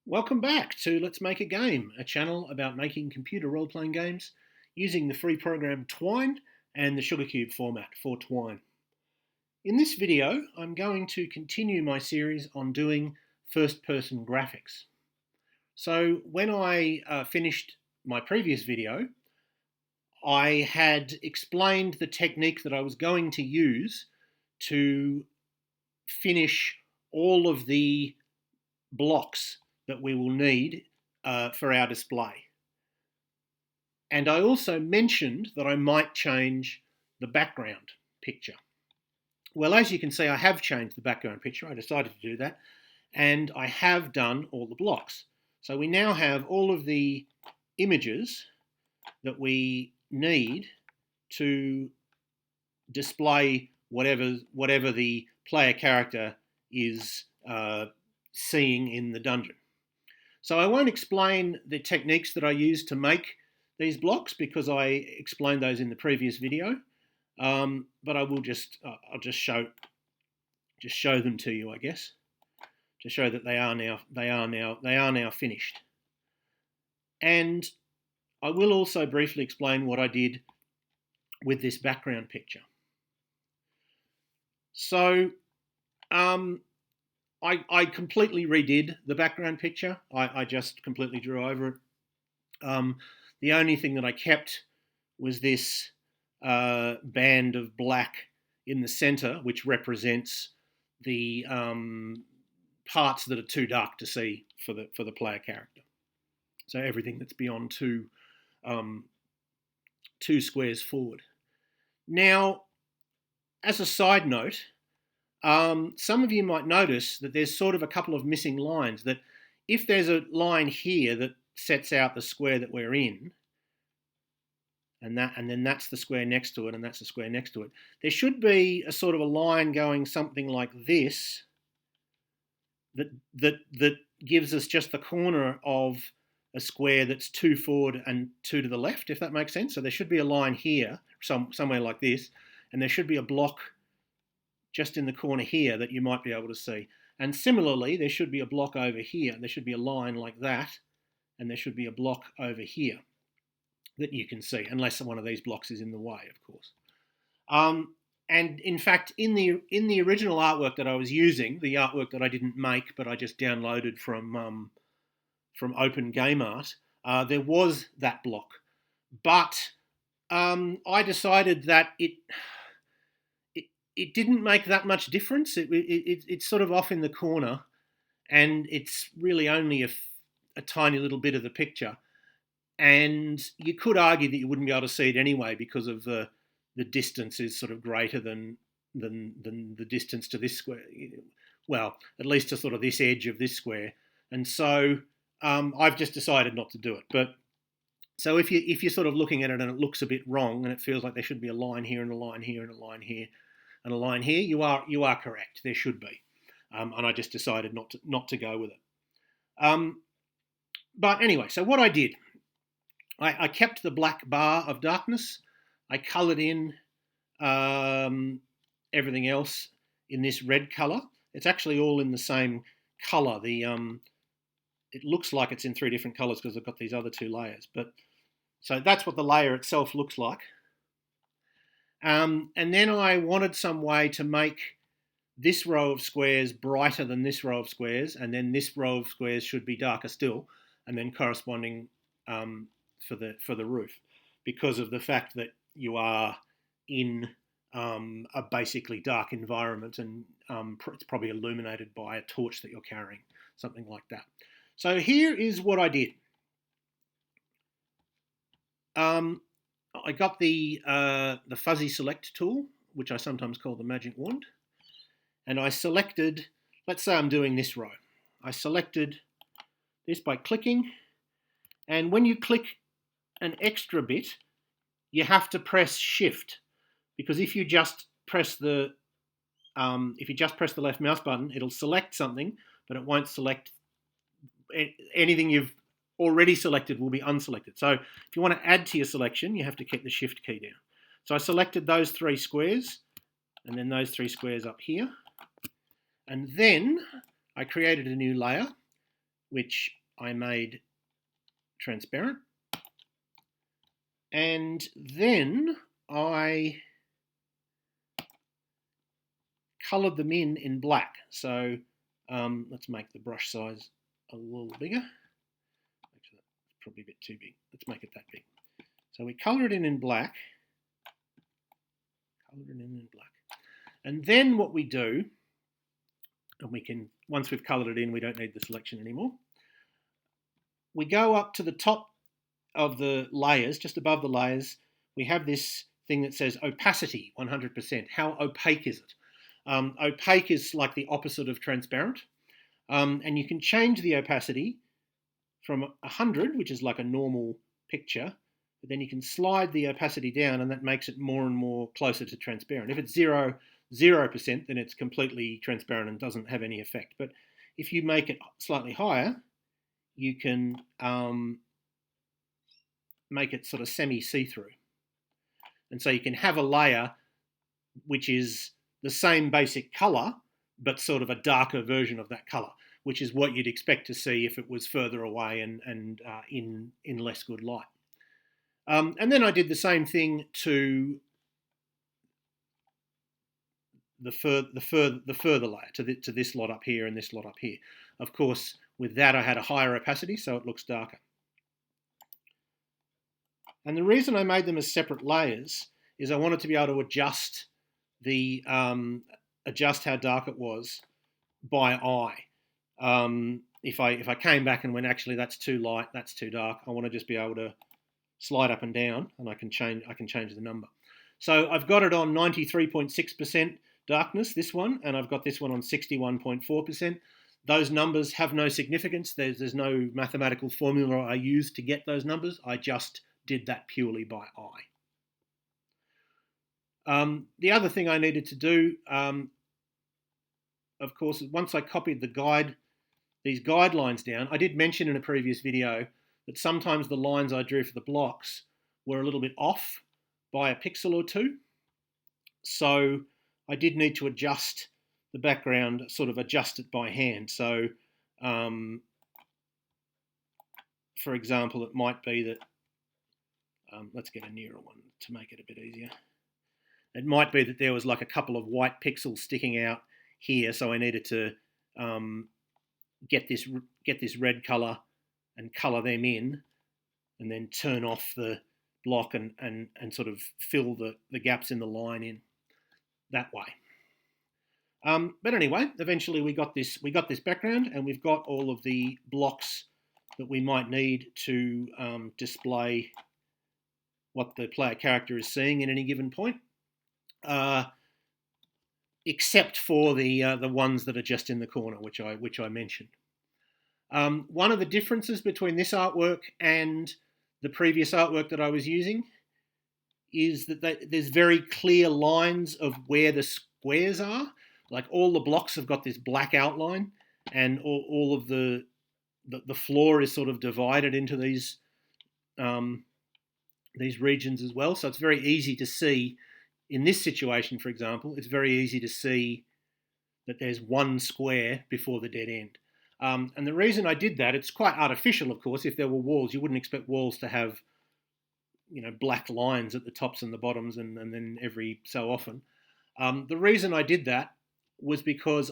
Welcome back to Let's Make a Game, a channel about making computer role-playing games using the free program Twine and the Sugarcube format for Twine. In this video, I'm going to continue my series on doing first-person graphics. So when I finished my previous video, I had explained the technique that I was going to use to finish all of the blocks that we will need for our display. And I also mentioned that I might change the background picture. Well, as you can see, I have changed the background picture. I decided to do that, and I have done all the blocks. So we now have all of the images that we need to display whatever the player character is seeing in the dungeon. So I won't explain the techniques that I use to make these blocks because I explained those in the previous video, but I will I'll just show them to you, I guess, to show that they are now finished. And I will also briefly explain what I did with this background picture. So I completely redid the background picture. I just completely drew over it. The only thing that I kept was this band of black in the center, which represents the parts that are too dark to see for the player character. So everything that's beyond two squares forward. Now, as a side note, some of you might notice that there's sort of a couple of missing lines, that if there's a line here that sets out the square that we're in, and then that's the square next to it, and that's the square next to it, there should be a sort of a line going something like this that gives us just the corner of a square that's 2 forward and 2 to the left, if that makes sense. So there should be a line here, somewhere like this, and there should be a block just in the corner here that you might be able to see. And similarly, there should be a block over here. There should be a line like that, and there should be a block over here that you can see, unless one of these blocks is in the way, of course. And in fact, in the original artwork that I was using, the artwork that I didn't make but I just downloaded from Open Game Art, there was that block. But I decided that it didn't make that much difference. It's sort of off in the corner, and it's really only a tiny little bit of the picture. And you could argue that you wouldn't be able to see it anyway because of the distance is sort of greater than the distance to this square. Well, at least to sort of this edge of this square. And so I've just decided not to do it. But so if you're sort of looking at it and it looks a bit wrong and it feels like there should be a line here and a line here and a line here and a line here, you are correct. There should be, and I just decided not to go with it. But anyway, so what I did, I kept the black bar of darkness. I coloured in everything else in this red colour. It's actually all in the same colour. It looks like it's in 3 different colours because I've got these other 2 layers. But so that's what the layer itself looks like. And then I wanted some way to make this row of squares brighter than this row of squares, and then this row of squares should be darker still, and then corresponding for the roof, because of the fact that you are in a basically dark environment, and it's probably illuminated by a torch that you're carrying, something like that. So here is what I did. I got the fuzzy select tool, which I sometimes call the magic wand, and I selected, let's say I'm doing this row. I selected this by clicking, and when you click an extra bit, you have to press Shift, because if you just press the left mouse button, it'll select something, but it won't select anything you've already selected will be unselected. So if you want to add to your selection, you have to keep the Shift key down. So I selected those 3 squares, and then those 3 squares up here. And then I created a new layer, which I made transparent. And then I coloured them in black. So let's make the brush size a little bigger. Actually, that's probably a bit too big. Let's make it that big. So we colour it in black. And then what we do, and we can, once we've coloured it in, we don't need the selection anymore. We go up to the top of the layers, just above the layers, we have this thing that says opacity, 100%. How opaque is it? Opaque is like the opposite of transparent. And you can change the opacity from 100, which is like a normal picture, but then you can slide the opacity down and that makes it more and more closer to transparent. If it's 0%, then it's completely transparent and doesn't have any effect. But if you make it slightly higher, you can make it sort of semi-see-through. And so you can have a layer which is the same basic colour, but sort of a darker version of that colour, which is what you'd expect to see if it was further away and in less good light. And then I did the same thing to the further layer, to this lot up here and this lot up here. Of course, with that I had a higher opacity, so it looks darker. And the reason I made them as separate layers is I wanted to be able to adjust the adjust how dark it was by eye. If I came back and went, actually that's too light, that's too dark, I want to just be able to slide up and down, and I can change the number. So I've got it on 93.6% darkness, this one, and I've got this one on 61.4%. Those numbers have no significance. There's no mathematical formula I used to get those numbers. I just did that purely by eye. The other thing I needed to do, of course, once I copied these guidelines down, I did mention in a previous video that sometimes the lines I drew for the blocks were a little bit off by a pixel or two. So I did need to adjust the background, sort of adjust it by hand. So, for example, it might be that, let's get a nearer one to make it a bit easier. It might be that there was like a couple of white pixels sticking out here, so I needed to get this red colour and colour them in, and then turn off the block and sort of fill the gaps in the line in that way. But anyway, eventually we got this background, and we've got all of the blocks that we might need to display what the player character is seeing at any given point, except for the ones that are just in the corner, which I mentioned. One of the differences between this artwork and the previous artwork that I was using is that there's very clear lines of where the squares are. Like all the blocks have got this black outline, and all of the floor is sort of divided into these regions as well. So it's very easy to see, in this situation, for example, it's very easy to see that there's one square before the dead end. And the reason I did that, it's quite artificial, of course. If there were walls, you wouldn't expect walls to have, black lines at the tops and the bottoms and then every so often. The reason I did that was because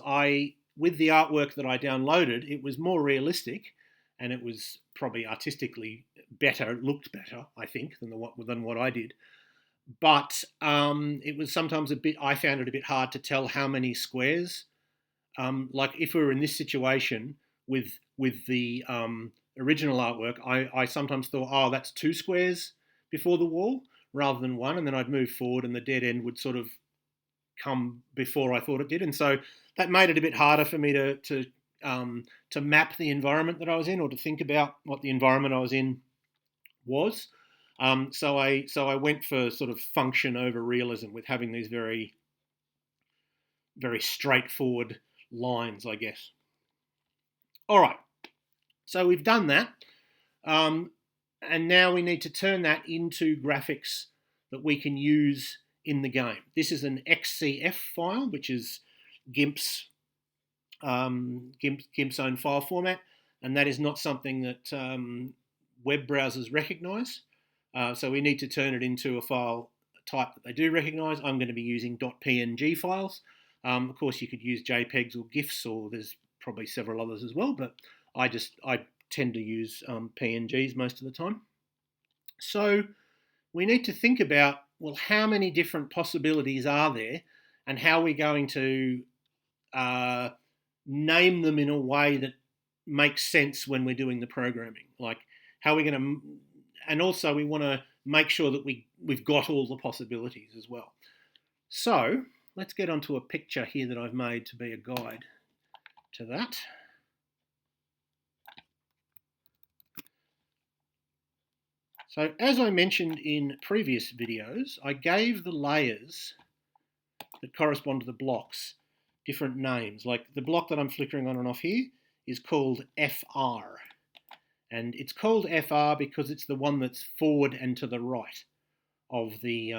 with the artwork that I downloaded, it was more realistic, and it was probably artistically better. It looked better, I think, than what I did. But it was sometimes I found it a bit hard to tell how many squares. Like if we were in this situation with the original artwork, I sometimes thought, oh, that's 2 squares before the wall rather than 1, and then I'd move forward and the dead end would sort of come before I thought it did, and so that made it a bit harder for me to map the environment that I was in, or to think about what the environment I was in was. So I went for sort of function over realism, with having these very, very straightforward lines, I guess. All right, so we've done that, and now we need to turn that into graphics that we can use in the game. This is an XCF file, which is GIMP's own file format, and that is not something that web browsers recognise. So we need to turn it into a file type that they do recognise. I'm going to be using .png files. Of course, you could use JPEGs or GIFs, or there's probably several others as well, but I tend to use PNGs most of the time. So we need to think about, well, how many different possibilities are there, and how are we going to name them in a way that makes sense when we're doing the programming? Like, how are we going to, and also we want to make sure that we've got all the possibilities as well. So let's get onto a picture here that I've made to be a guide to that. So as I mentioned in previous videos, I gave the layers that correspond to the blocks different names. Like the block that I'm flickering on and off here is called FR. And it's called FR because it's the one that's forward and to the right of the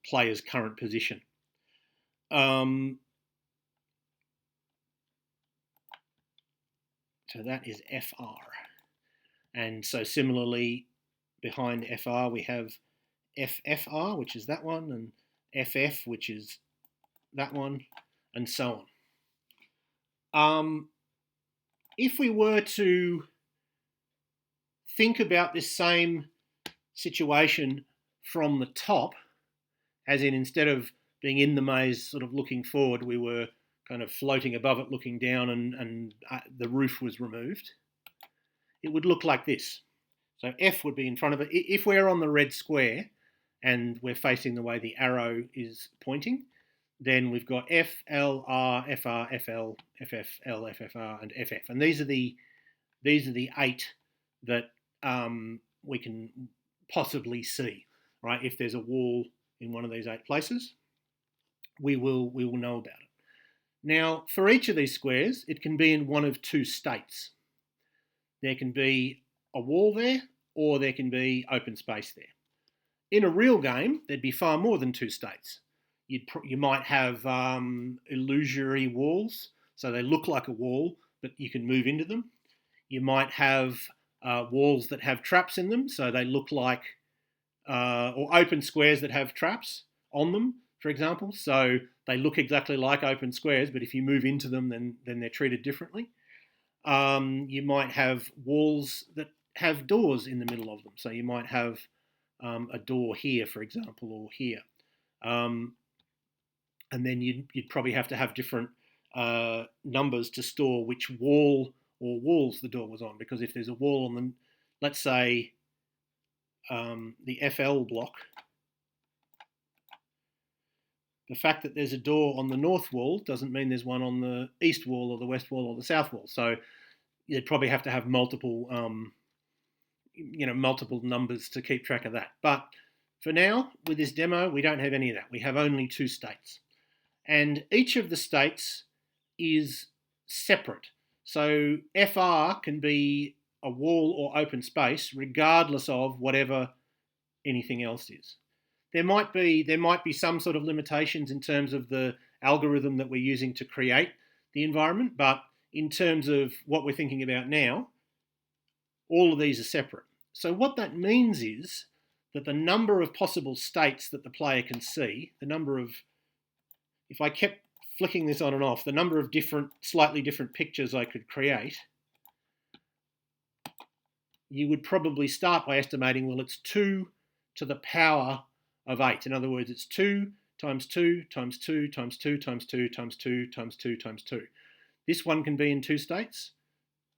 player's current position. So that is FR. And so similarly, behind FR we have FFR, which is that one, and FF, which is that one, and so on. If we were to think about this same situation from the top, as in instead of being in the maze sort of looking forward, we were kind of floating above it looking down, and the roof was removed, it would look like this. So F would be in front of it. If we're on the red square and we're facing the way the arrow is pointing, then we've got F, L, R, FR, FL, FF, L, FFR, and FF. And these are the 8 that we can possibly see, right? If there's a wall in one of these 8 places, we will know about it. Now, for each of these squares, it can be in one of 2 states. There can be a wall there, or there can be open space there. In a real game, there'd be far more than 2 states. You might have illusory walls, so they look like a wall, but you can move into them. You might have walls that have traps in them, so they look like, or open squares that have traps on them, for example. So they look exactly like open squares, but if you move into them, then they're treated differently. You might have walls that have doors in the middle of them. So you might have a door here, for example, or here. And then you'd probably have to have different numbers to store which wall or walls the door was on. Because if there's a wall on the, let's say, the FL block, the fact that there's a door on the north wall doesn't mean there's one on the east wall or the west wall or the south wall. So you'd probably have to have multiple, multiple numbers to keep track of that. But for now, with this demo, we don't have any of that. We have only 2 states. And each of the states is separate. So FR can be a wall or open space regardless of whatever anything else is. There might be some sort of limitations in terms of the algorithm that we're using to create the environment, but in terms of what we're thinking about now, all of these are separate. So what that means is that the number of possible states that the player can see, if I kept flicking this on and off, the number of slightly different pictures I could create, you would probably start by estimating, well, it's 2 to the power of 8. In other words, it's 2 times 2 times 2 times 2 times 2 times 2 times 2 times 2. This one can be in 2 states,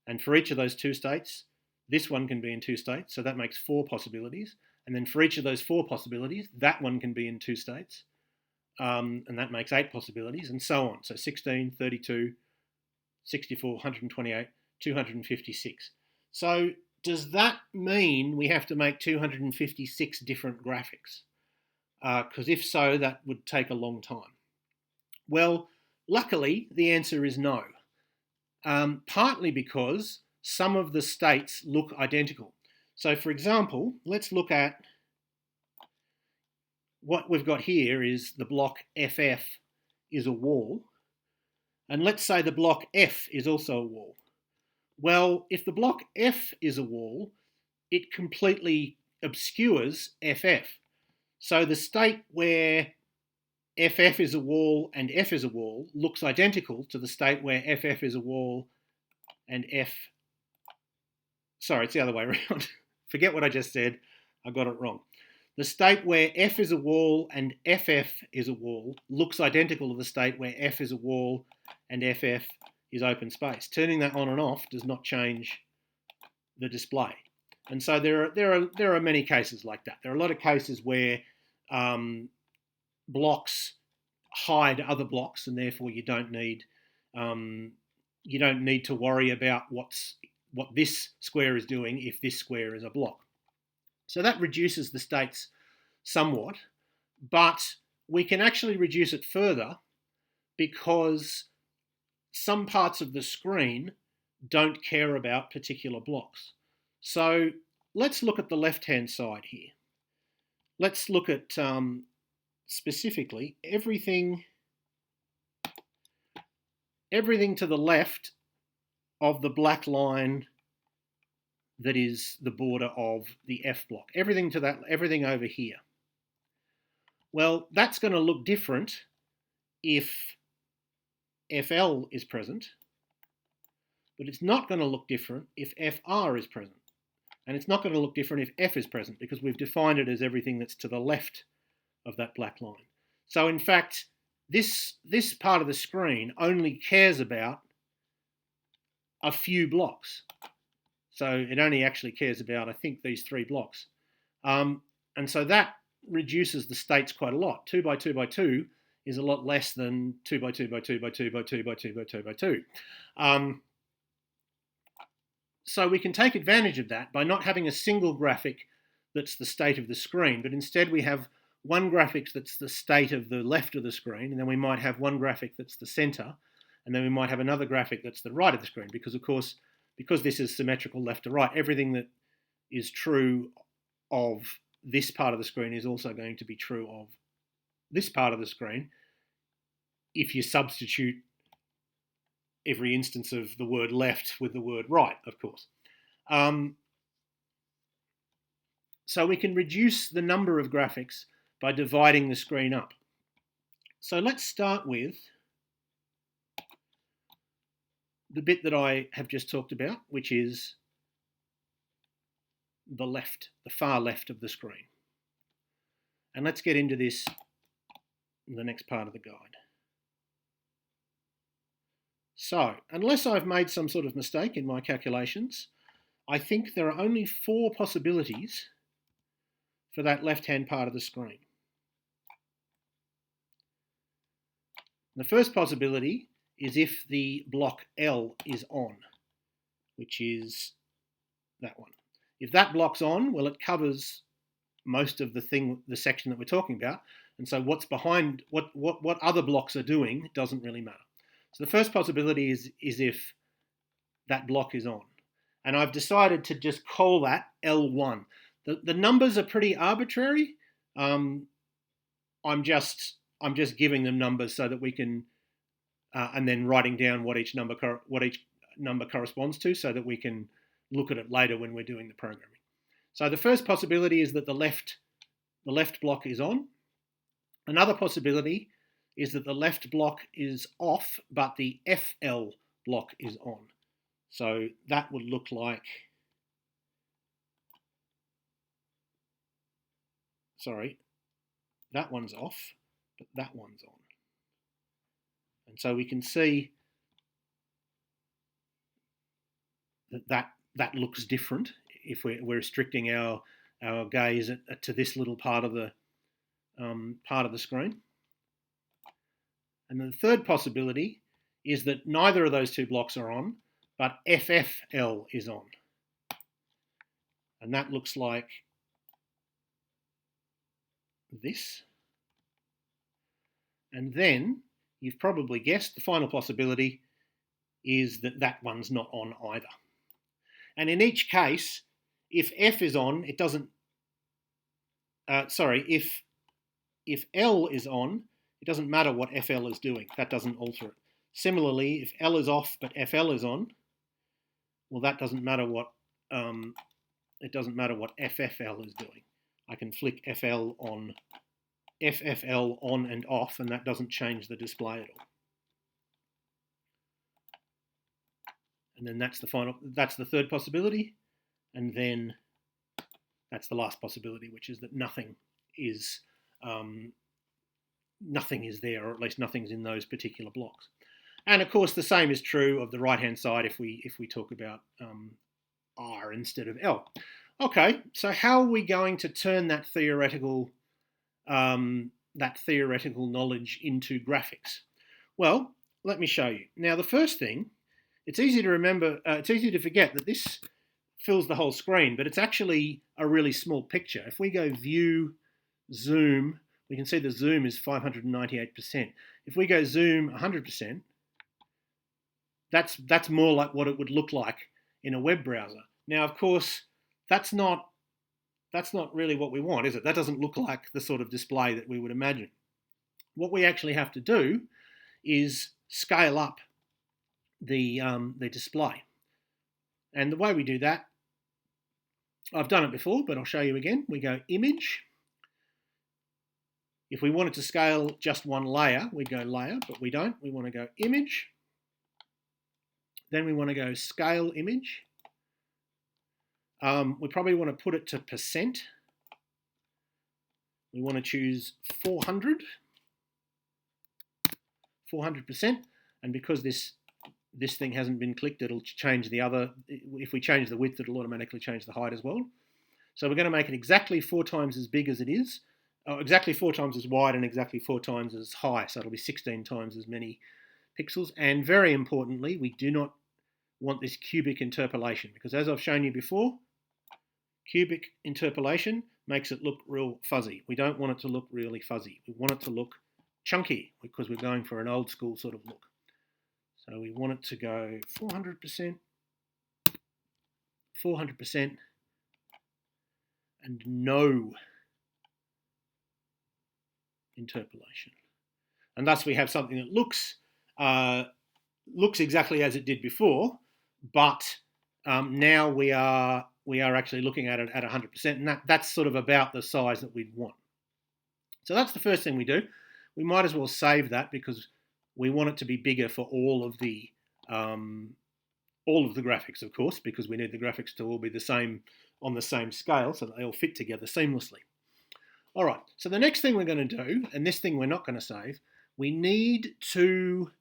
and for each of those 2 states, this one can be in 2 states, so that makes 4 possibilities. And then for each of those 4 possibilities, that one can be in 2 states, and that makes 8 possibilities, and so on. So 16, 32, 64, 128, 256. So does that mean we have to make 256 different graphics? Because if so, that would take a long time. Well, luckily, the answer is no. Partly because some of the states look identical. So for example, let's look at what we've got here is the block FF is a wall. And let's say the block F is also a wall. Well, if the block F is a wall, it completely obscures FF. So the state where FF is a wall and F is a wall looks identical to the state where FF is a wall and sorry, it's the other way around. Forget what I just said. I got it wrong. The state where F is a wall and FF is a wall looks identical to the state where F is a wall and FF is open space. Turning that on and off does not change the display. And so there are many cases like that. There are a lot of cases where blocks hide other blocks, and therefore you don't need to worry about what this square is doing if this square is a block. So that reduces the states somewhat, but we can actually reduce it further because some parts of the screen don't care about particular blocks. So let's look at the left-hand side here. Let's look at specifically everything to the left of the black line that is the border of the F block. Everything over here. Well, that's going to look different if FL is present, but it's not going to look different if FR is present. And it's not going to look different if F is present because we've defined it as everything that's to the left of that black line. So in fact, this part of the screen only cares about a few blocks. So it only actually cares about, I think, these 3 blocks. And so that reduces the states quite a lot. 2 by 2 by 2 is a lot less than 2 by 2 by 2 by 2 by 2 by 2 by 2 by 2. So we can take advantage of that by not having a single graphic that's the state of the screen, but instead we have one graphic that's the state of the left of the screen, and then we might have one graphic that's the center, and then we might have another graphic that's the right of the screen, because of course, because this is symmetrical left to right, everything that is true of this part of the screen is also going to be true of this part of the screen if you substitute every instance of the word left with the word right, of course. So we can reduce the number of graphics by dividing the screen up. So let's start with the bit that I have just talked about, which is the far left of the screen. And let's get into this in the next part of the guide. So, unless I've made some sort of mistake in my calculations, I think there are only 4 possibilities for that left-hand part of the screen. The first possibility is if the block L is on, which is that one. If that block's on, well, it covers most of the section that we're talking about, and so what's behind, what other blocks are doing doesn't really matter. So the first possibility is if that block is on. And I've decided to just call that L1. The numbers are pretty arbitrary. I'm just giving them numbers so that we can, and then writing down what each number corresponds to, so that we can look at it later when we're doing the programming. So the first possibility is that the left block is on. Another possibility is that the left block is off, but the FL block is on. So that would look like, sorry, that one's off, but that one's on. And so we can see that looks different if we're restricting our gaze to this little part of the screen. And then the third possibility is that neither of those 2 blocks are on, but FFL is on. And that looks like this. And then, you've probably guessed, the final possibility is that that one's not on either. And in each case, if F is on, it doesn't, if L is on, it doesn't matter what FL is doing. That doesn't alter it. Similarly, if L is off but FL is on, well, that doesn't matter what it doesn't matter what FFL is doing. I can flick FFL on and off, and that doesn't change the display at all. And then that's the third possibility, and then that's the last possibility, which is that nothing is there, or at least nothing's in those particular blocks. And of course, the same is true of the right-hand side if we talk about R instead of L. Okay, so how are we going to turn that theoretical knowledge into graphics? Well, let me show you. Now, the first thing, it's easy to remember, it's easy to forget that this fills the whole screen, but it's actually a really small picture. If we go View, Zoom, we can see the zoom is 598%. If we go zoom 100%, that's more like what it would look like in a web browser. Now, of course, that's not really what we want, is it? That doesn't look like the sort of display that we would imagine. What we actually have to do is scale up the display. And the way we do that, I've done it before, but I'll show you again. We go Image. If we wanted to scale just one layer, we go Layer, but we don't. We want to go Image. Then we want to go Scale Image. We probably want to put it to %. We want to choose 400%. And because this thing hasn't been clicked, it'll change the other. If we change the width, it'll automatically change the height as well. So we're going to make it exactly 4 times as big as it is, exactly 4 times as wide and exactly 4 times as high. So it'll be 16 times as many pixels. And very importantly, we do not want this cubic interpolation, because as I've shown you before, cubic interpolation makes it look real fuzzy. We don't want it to look really fuzzy. We want it to look chunky, because we're going for an old school sort of look. So we want it to go 400%, 400%, and no interpolation. And thus we have something that looks exactly as it did before, but now we are actually looking at it at 100%, and that's sort of about the size that we'd want. So that's the first thing we do. We might as well save that, because we want it to be bigger for all of the graphics, of course, because we need the graphics to all be the same on the same scale, so that they all fit together seamlessly. All right, so the next thing we're going to do, and this thing we're not going to save, we need to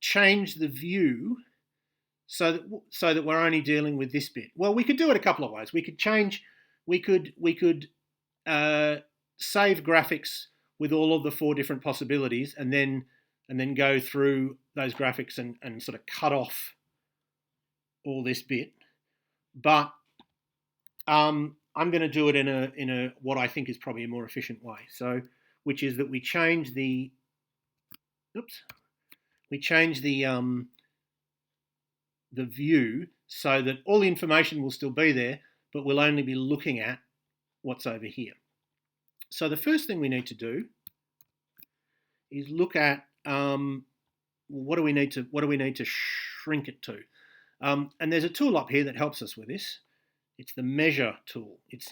change the view so that we're only dealing with this bit. Well, we could do it a couple of ways. We could save graphics with all of the 4 different possibilities, and then go through those graphics and sort of cut off all this bit. But I'm going to do it in a what I think is probably a more efficient way. So, which is that we change the view so that all the information will still be there, but we'll only be looking at what's over here. So the first thing we need to do is look at what do we need to shrink it to, and there's a tool up here that helps us with this. It's the Measure tool. It's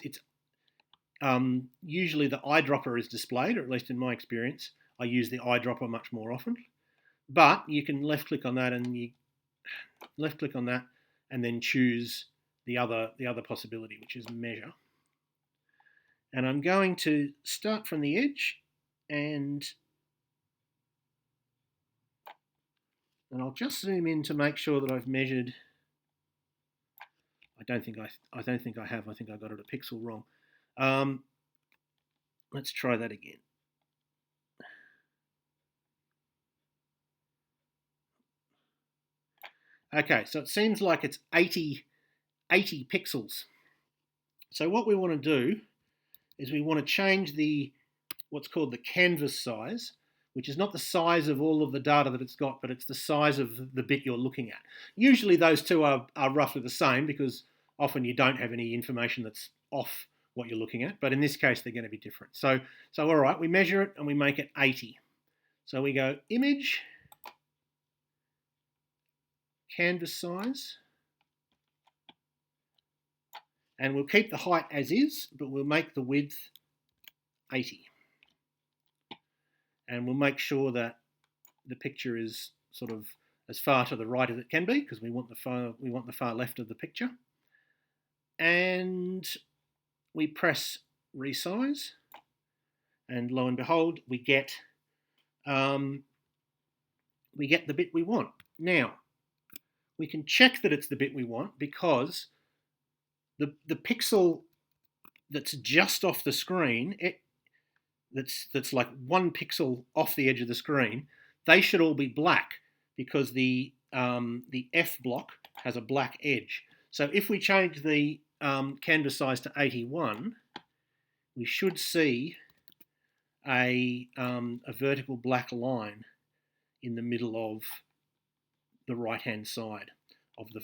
usually the eyedropper is displayed, or at least in my experience, I use the eyedropper much more often. But you can left click on that, and then choose the other possibility, which is Measure. And I'm going to start from the edge, and I'll just zoom in to make sure that I've measured. I don't think I have. I think I got it a pixel wrong. Let's try that again. Okay, so it seems like it's 80 pixels. So what we want to do is we want to change what's called the canvas size, which is not the size of all of the data that it's got, but it's the size of the bit you're looking at. Usually those two are roughly the same, because often you don't have any information that's off what you're looking at, but in this case they're going to be different. So all right, we measure it and we make it 80. So we go Image, canvas size, and we'll keep the height as is, but we'll make the width 80. And we'll make sure that the picture is sort of as far to the right as it can be, because we want the far left of the picture. And we press resize, and lo and behold, we get the bit we want. Now, we can check that it's the bit we want because the pixel that's just off the screen, that's like 1 pixel off the edge of the screen, they should all be black because the F block has a black edge. So if we change the canvas size to 81, we should see a vertical black line in the middle of the right-hand side of the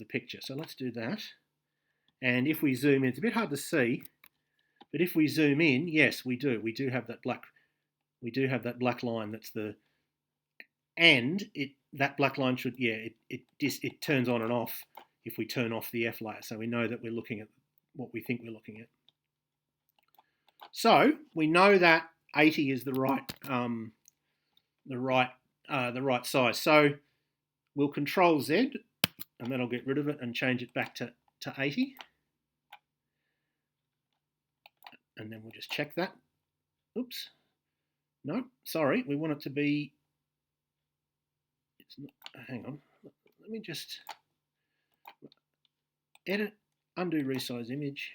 picture. So let's do that. And if we zoom in, it's a bit hard to see, but if we zoom in, yes, we do. We do have that black. We do have that black line. That's that black line should, it turns on and off if we turn off the F layer. So we know that we're looking at what we think we're looking at. So we know that 80 is the right size. So we'll Control Z, and that'll get rid of it and change it back to 80. And then we'll just check that. Oops. No, sorry, we want it to be, it's not, hang on, let me just edit, undo resize image.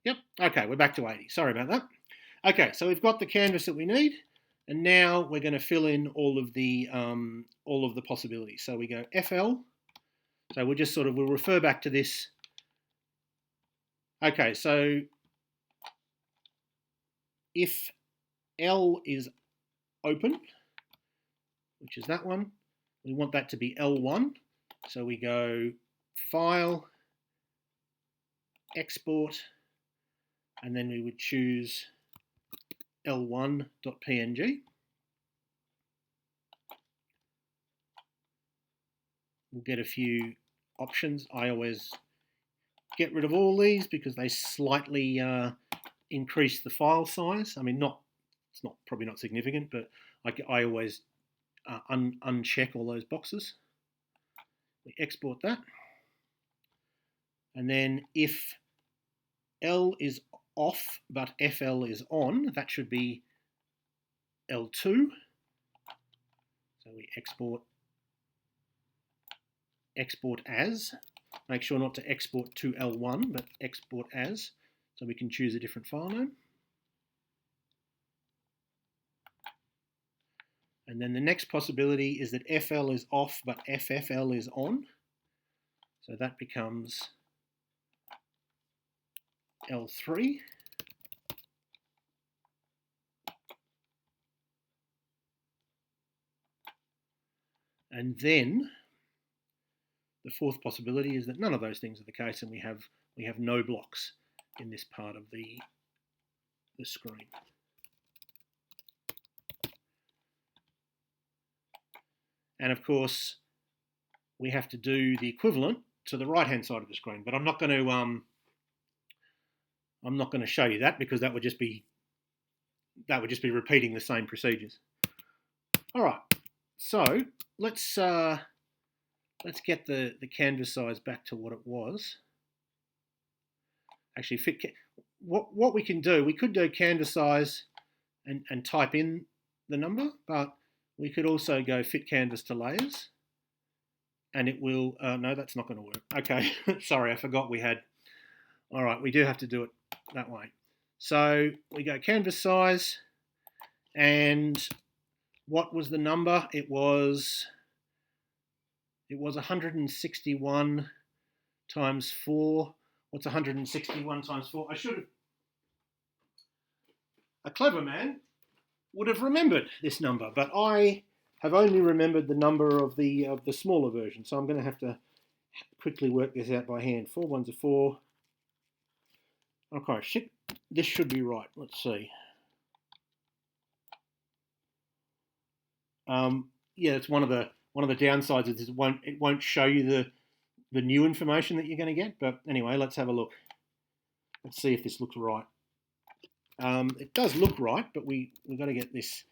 Yep, okay, we're back to 80, sorry about that. Okay, so we've got the canvas that we need, and now we're going to fill in all of the possibilities. So we go FL, so we'll refer back to this. Okay, so if L is open, which is that one, we want that to be L1. So we go File, Export, and then we would choose L1.png. We'll get a few options. I always get rid of all these because they slightly increase the file size. I mean, it's probably not significant, but I always uncheck all those boxes. We export that, and then if L is off but FL is on, that should be L2. So we export as. Make sure not to export to L1, but export as, so we can choose a different file name. And then the next possibility is that FL is off, but FFL is on. So that becomes L3. And then the fourth possibility is that none of those things are the case, and we have no blocks in this part of the screen. And of course, we have to do the equivalent to the right-hand side of the screen. But I'm not going to show you that because that would just be repeating the same procedures. All right, so let's get the canvas size back to what it was. Actually, what we can do, we could do canvas size and type in the number, but we could also go fit canvas to layers, and it will, no, that's not going to work. Okay, sorry, I forgot we had, all right, we do have to do it that way. So we go canvas size, and what was the number? It was 161 times 4. What's 161 times 4? A clever man would have remembered this number, but I have only remembered the number of the smaller version, so I'm going to have to quickly work this out by hand. 4 ones are 4. Okay, this should be right. Let's see. Yeah, it's one of the downsides is it won't show you the new information that you're going to get. But anyway, let's have a look. Let's see if this looks right. It does look right, but we've got to get this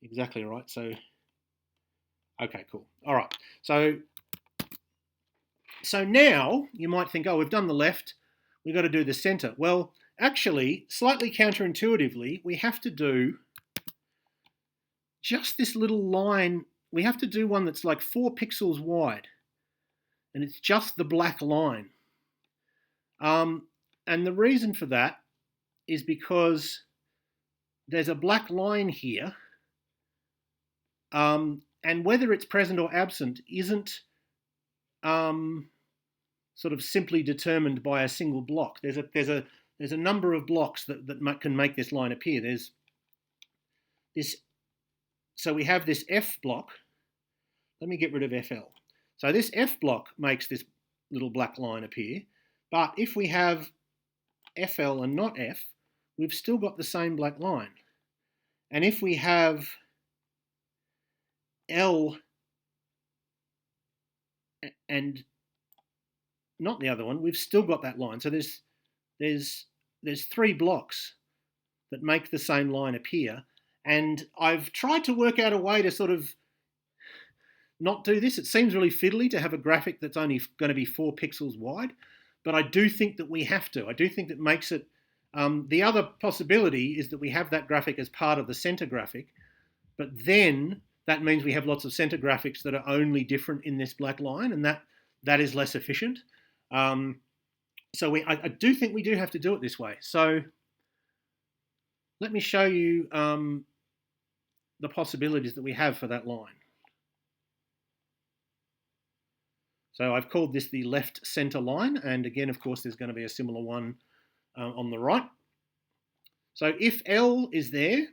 exactly right. So, okay, cool. All right. So now you might think, oh, we've done the left. We've got to do the center. Well, actually, slightly counterintuitively, we have to do just this little line. We have to do one that's like 4 pixels wide, and it's just the black line. And the reason for that is because there's a black line here, and whether it's present or absent isn't sort of simply determined by a single block. There's a number of blocks that can make this line appear. There's this. So we have this F block. Let me get rid of FL. So this F block makes this little black line appear. But if we have FL and not F, we've still got the same black line. And if we have L and not the other one, we've still got that line. So there's 3 blocks that make the same line appear. And I've tried to work out a way to sort of not do this. It seems really fiddly to have a graphic that's only going to be 4 pixels wide, but I do think that we have to. I do think that makes it... the other possibility is that we have that graphic as part of the center graphic, but then that means we have lots of center graphics that are only different in this black line, and that is less efficient. So I do think we do have to do it this way. So let me show you the possibilities that we have for that line. So I've called this the left center line, and again, of course, there's going to be a similar one on the right. So if L is there,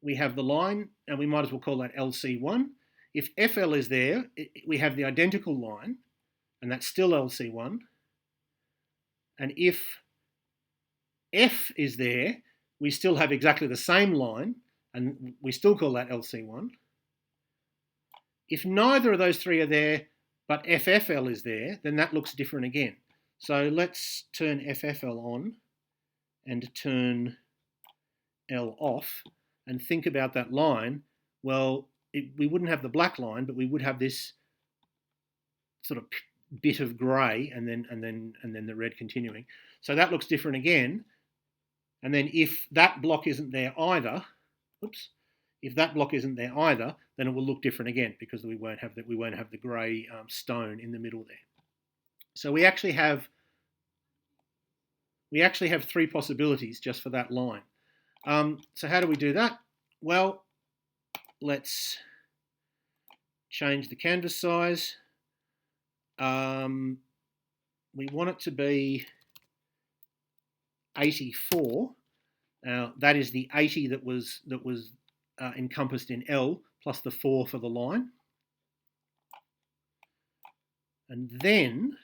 we have the line, and we might as well call that LC1. If FL is there, we have the identical line, and that's still LC1. And if F is there, we still have exactly the same line, and we still call that LC1. If neither of those 3 are there, but FFL is there, then that looks different again. So let's turn FFL on and turn L off and think about that line. Well, we wouldn't have the black line, but we would have this sort of bit of grey and then the red continuing. So that looks different again. And then if that block isn't there either, if that block isn't there either, then it will look different again because we won't have the grey stone in the middle there. So we actually have 3 possibilities just for that line. So how do we do that? Well, let's change the canvas size. We want it to be 84. Now that is the 80 that was encompassed in L plus the 4 for the line. And then,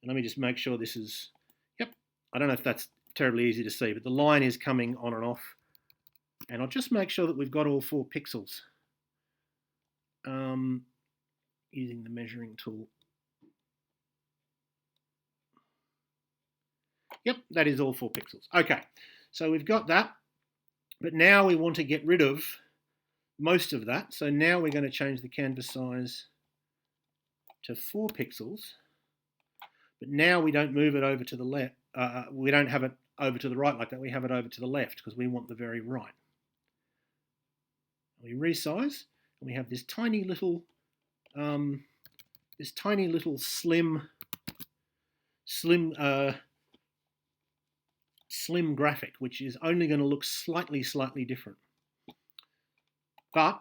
let me just make sure this is, yep, I don't know if that's terribly easy to see, but the line is coming on and off. And I'll just make sure that we've got all 4 pixels using the measuring tool. Yep, that is all 4 pixels. Okay, so we've got that, but now we want to get rid of most of that. So now we're going to change the canvas size to 4 pixels, but now we don't move it over to the left. We don't have it over to the right like that. We have it over to the left because we want the very right. We resize, and we have this tiny little slim graphic, which is only going to look slightly different. But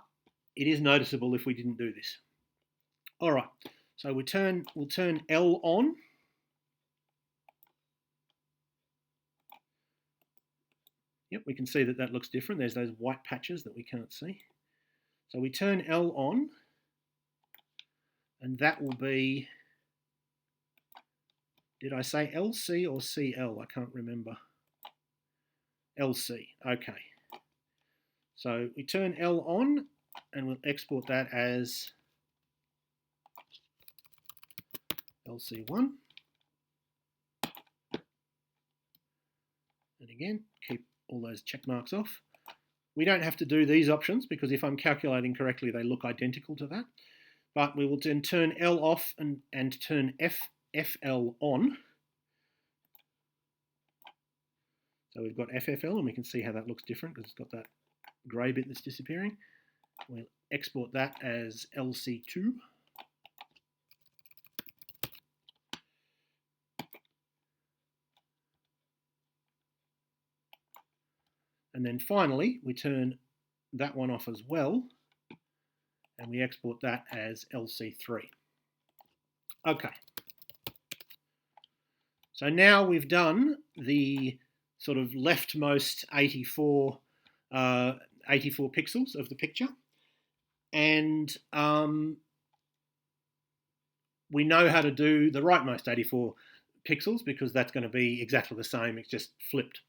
it is noticeable if we didn't do this. All right, so we'll turn L on. Yep, we can see that looks different. There's those white patches that we can't see. So we turn L on, and that will be, did I say LC or CL? I can't remember. LC, okay. So we turn L on and we'll export that as LC1. And again, keep all those check marks off. We don't have to do these options because if I'm calculating correctly, they look identical to that. But we will then turn L off and turn FL on. So we've got FFL, and we can see how that looks different because it's got that grey bit that's disappearing. We'll export that as LC2. And then finally, we turn that one off as well, and we export that as LC3. Okay. So now we've done the sort of leftmost 84 pixels of the picture, and we know how to do the rightmost 84 pixels because that's going to be exactly the same, it's just flipped.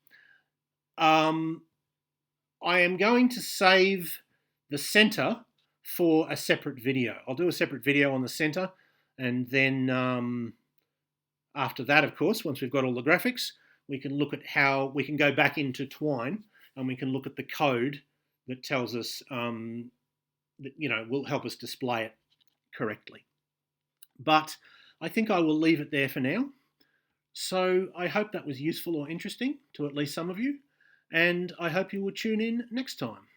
I am going to save the center for a separate video. I'll do a separate video on the center, and then after that, of course, once we've got all the graphics, we can look at how we can go back into Twine and we can look at the code that tells us, that, will help us display it correctly. But I think I will leave it there for now. So I hope that was useful or interesting to at least some of you, and I hope you will tune in next time.